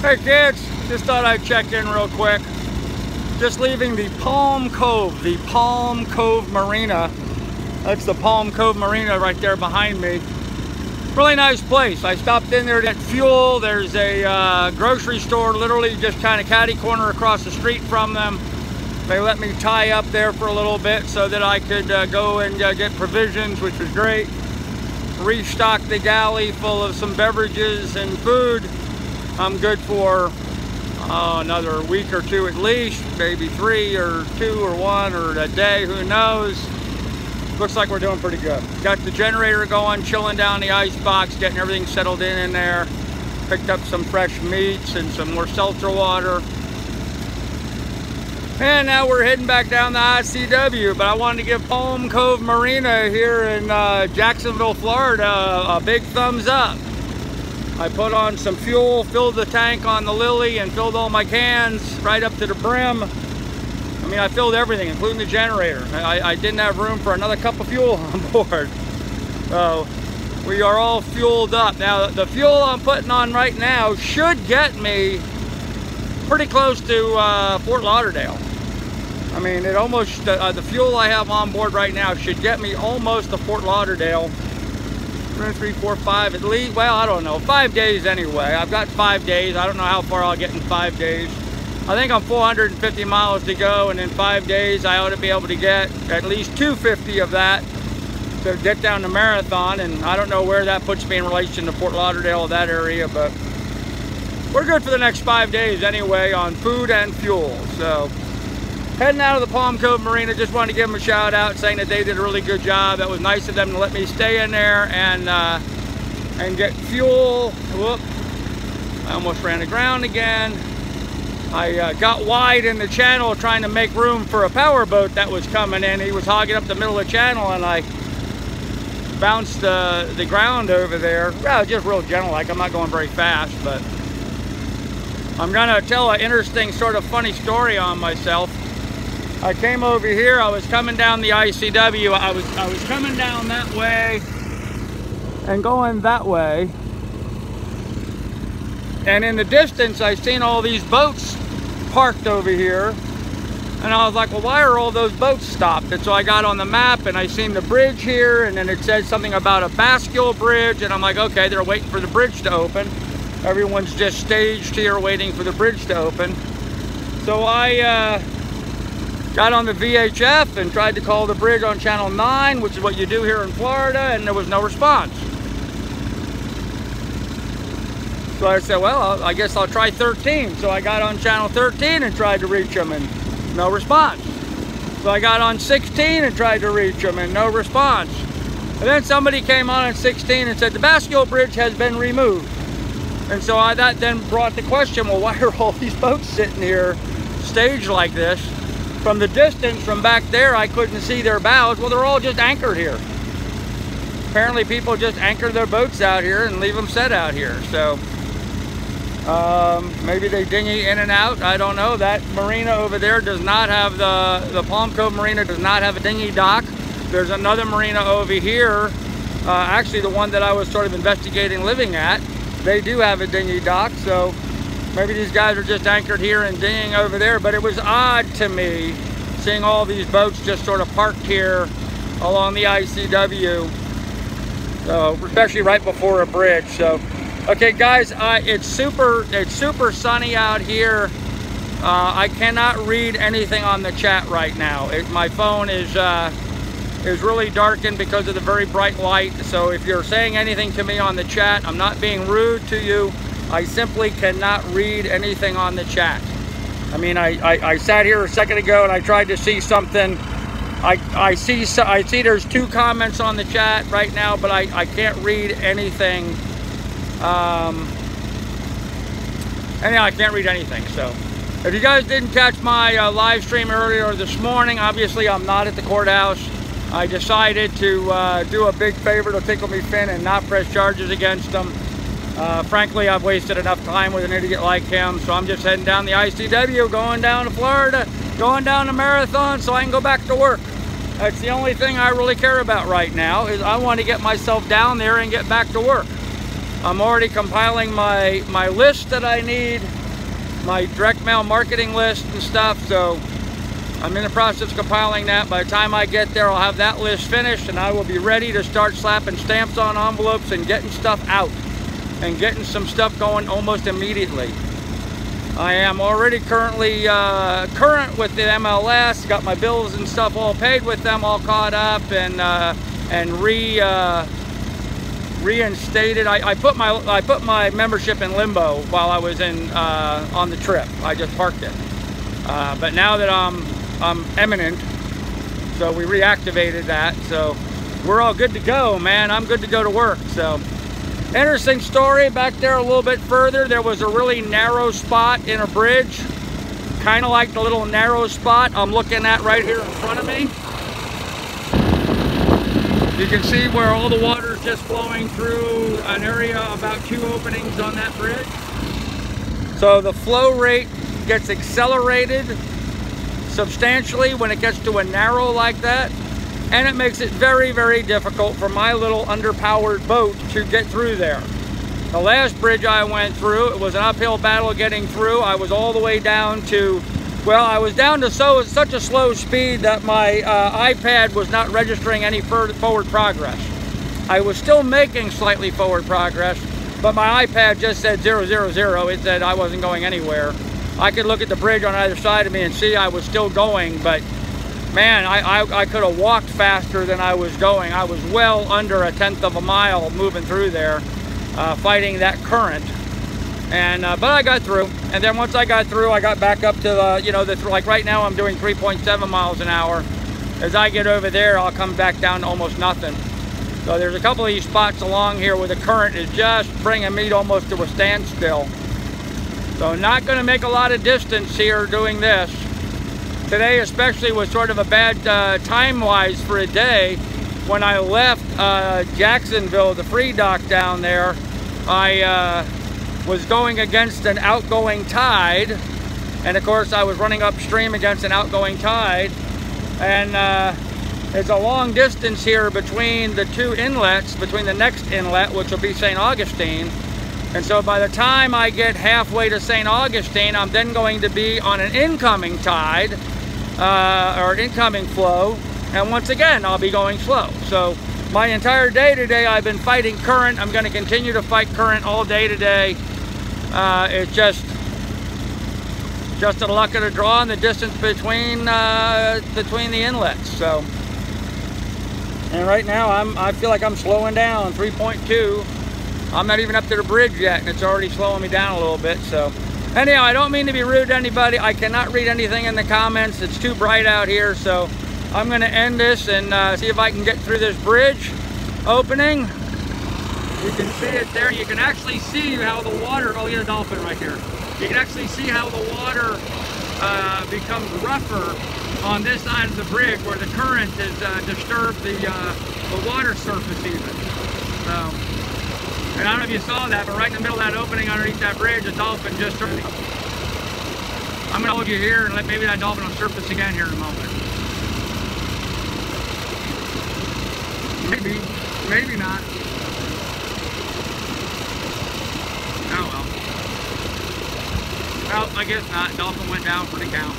Hey kids, just thought I'd check in real quick. Just leaving the Palm Cove Marina. That's the Palm Cove Marina right there behind me. Really nice place. I stopped in there to get fuel. There's a grocery store literally just kind of catty corner across the street from them. They let me tie up there for a little bit so that I could go and get provisions, which was great. Restock the galley full of some beverages and food. I'm good for another week or two at least, maybe 3 or 2 or 1 or a day, who knows. Looks like we're doing pretty good. Got the generator going, chilling down the ice box, getting everything settled in there. Picked up some fresh meats and some more seltzer water. And now we're heading back down the ICW, but I wanted to give Palm Cove Marina here in Jacksonville, Florida a big thumbs up. I put on some fuel, filled the tank on the Lily, and filled all my cans right up to the brim. I mean, I filled everything, including the generator. I didn't have room for another cup of fuel on board. So we are all fueled up. Now, the fuel I'm putting on right now should get me pretty close to Fort Lauderdale. I mean, it almost, the fuel I have on board right now should get me almost to Fort Lauderdale. 2, 3, 4, 5 at least. Well, I don't know, 5 days anyway. I've got 5 days. I don't know how far I'll get in 5 days. I think I'm 450 miles to go, and in 5 days I ought to be able to get at least 250 of that to get down the Marathon. And I don't know where that puts me in relation to Fort Lauderdale or that area, but we're good for the next 5 days anyway on food and fuel. So heading out of the Palm Cove Marina, just wanted to give them a shout out, saying that they did a really good job. That was nice of them to let me stay in there and get fuel. Whoop, I almost ran aground again. I got wide in the channel trying to make room for a power boat that was coming in. He was hogging up the middle of the channel, and I bounced the ground over there. Well, just real gentle, like I'm not going very fast, but I'm gonna tell an interesting sort of funny story on myself. I came over here, I was coming down the ICW, I was coming down that way and going that way. And in the distance, I seen all these boats parked over here. And I was like, well, why are all those boats stopped? And so I got on the map and I seen the bridge here, and then it said something about a bascule bridge. And I'm like, okay, they're waiting for the bridge to open. Everyone's just staged here waiting for the bridge to open. So I got on the VHF and tried to call the bridge on channel 9, which is what you do here in Florida, and there was no response. So I said, well, I guess I'll try 13. So I got on channel 13 and tried to reach them, and no response. So I got on 16 and tried to reach them, and no response. And then somebody came on at 16 and said, the bascule bridge has been removed. And so that then brought the question, well, why are all these boats sitting here staged like this? From the distance from back there, I couldn't see their bows. Well, they're all just anchored here. Apparently people just anchor their boats out here and leave them set out here. So maybe they dinghy in and out. I don't know. That marina over there does not have the Palm Cove Marina does not have a dinghy dock. There's another marina over here, actually the one that I was sort of investigating living at. They do have a dinghy dock, so maybe these guys are just anchored here and dinghying over there. But it was odd to me seeing all these boats just sort of parked here along the ICW, so especially right before a bridge. So okay guys, it's super sunny out here. I cannot read anything on the chat right now. My phone is really darkened because of the very bright light. So if you're saying anything to me on the chat, I'm not being rude to you. I simply cannot read anything on the chat. I mean, I sat here a second ago and I tried to see something. I see there's 2 comments on the chat right now, but I can't read anything. Anyhow, I can't read anything. So if you guys didn't catch my live stream earlier this morning, obviously I'm not at the courthouse. I decided to do a big favor to Tickle Me Finn and not press charges against them. Frankly, I've wasted enough time with an idiot like him, so I'm just heading down the ICW, going down to Florida, going down the Marathon so I can go back to work. That's the only thing I really care about right now, is I want to get myself down there and get back to work. I'm already compiling my list that I need, my direct mail marketing list and stuff. So I'm in the process of compiling that. By the time I get there, I'll have that list finished, and I will be ready to start slapping stamps on envelopes and getting stuff out and getting some stuff going almost immediately. I am already currently current with the MLS, got my bills and stuff all paid with them, all caught up, and reinstated. I put my membership in limbo while I was on the trip. I just parked it. But now that I'm eminent, so we reactivated that. So we're all good to go, man. I'm good to go to work. So interesting story. Back there a little bit further, there was a really narrow spot in a bridge, kind of like the little narrow spot I'm looking at right here in front of me. You can see where all the water is just flowing through an area about 2 openings on that bridge. So the flow rate gets accelerated substantially when it gets to a narrow like that, and it makes it very, very difficult for my little underpowered boat to get through there. The last bridge I went through, it was an uphill battle getting through. I was all the way down to, well, I was down to such a slow speed that my iPad was not registering any forward progress. I was still making slightly forward progress, but my iPad just said 0, 0, 0. It said I wasn't going anywhere. I could look at the bridge on either side of me and see I was still going, but man, I could have walked faster than I was going. I was well under 1/10 of a mile moving through there, fighting that current. And but I got through, and then once I got through, I got back up to you know, like right now I'm doing 3.7 miles an hour. As I get over there, I'll come back down to almost nothing. So there's a couple of these spots along here where the current is just bringing me almost to a standstill. So not going to make a lot of distance here doing this. Today especially was sort of a bad time-wise for a day. When I left Jacksonville, the free dock down there, I was going against an outgoing tide, and of course I was running upstream against an outgoing tide, and it's a long distance here between the 2 inlets, between the next inlet, which will be St. Augustine. And so by the time I get halfway to St. Augustine, I'm then going to be on an incoming tide, or incoming flow, and once again I'll be going slow. So my entire day today I've been fighting current. I'm going to continue to fight current all day today. It's just the luck of the draw and the distance between the inlets. So, and right now I feel like I'm slowing down. 3.2. I'm not even up to the bridge yet, and it's already slowing me down a little bit. So anyhow, I don't mean to be rude to anybody. I cannot read anything in the comments. It's too bright out here. So I'm going to end this and see if I can get through this bridge opening. You can see it there. You can actually see how the water, oh, yeah, a dolphin right here. You can actually see how the water becomes rougher on this side of the bridge where the current has disturbed the water surface even. So, and I don't know if you saw that, but right in the middle of that opening underneath that bridge, a dolphin just surfaced. I'm going to hold you here and let maybe that dolphin will surface again here in a moment. Maybe, maybe not. Oh well. Well, I guess not. Dolphin went down for the count.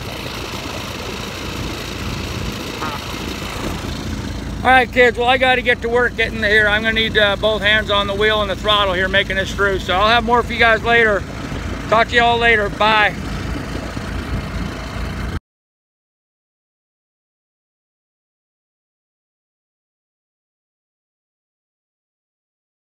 Alright kids, well I got to get to work getting here. I'm going to need both hands on the wheel and the throttle here making this through. So I'll have more for you guys later. Talk to you all later. Bye.